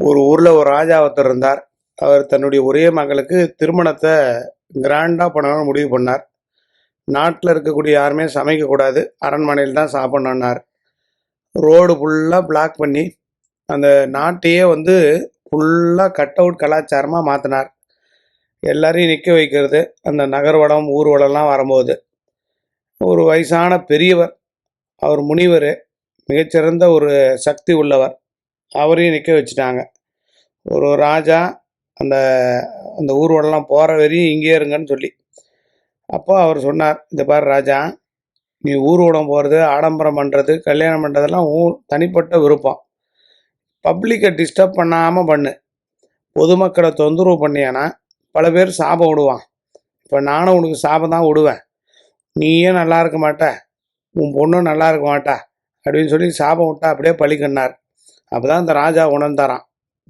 ஒரு ஊரில் ஒரு ராஜா ஒருத்தர் இருந்தார். அவர் தன்னுடைய ஒரே மகளுக்கு திருமணத்தை கிராண்டாக பண்ணணும்னு முடிவு பண்ணார். நாட்டில் இருக்கக்கூடிய யாருமே சமைக்கக்கூடாது, அரண்மனையில் தான் சாப்பிட்ணுன்னார். ரோடு ஃபுல்லாக பிளாக் பண்ணி அந்த நாட்டையே ஃபுல்லாக கட் அவுட் கலாச்சாரமாக மாற்றினார். எல்லாரையும் நிற்க வைக்கிறது. அந்த நகர்வலம் ஊர்வலம்லாம் வரும்போது ஒரு வயசான பெரியவர், அவர் முனிவர், மிகச்சிறந்த ஒரு சக்தி உள்ளவர், அவரையும் நிற்க வச்சுட்டாங்க. ஒரு ராஜா அந்த அந்த ஊர்வலம்லாம் போகிற வரையும் இங்கே இருங்கன்னு சொல்லி. அப்போ அவர் சொன்னார், இந்த பாரு ராஜா, நீ ஊர்வலம் போகிறது, ஆடம்பரம் பண்ணுறது, கல்யாணம் பண்ணுறதெல்லாம் தனிப்பட்ட விருப்பம். பப்ளிக்கை டிஸ்டர்ப் பண்ணாமல் பண்ணு. பொதுமக்களை தொந்தரவு பண்ணியானா பல பேர் சாபம் விடுவான். இப்போ நானும் உனக்கு சாபம் தான் விடுவேன். நீயே நல்லா இருக்க மாட்ட, உன் பொண்ணும் நல்லா இருக்க மாட்டா அப்படின்னு சொல்லி சாபம் விட்டா அப்படியே பழிக்கண்ணார். அப்போ தான் இந்த ராஜா உணர்ந்தாரான்,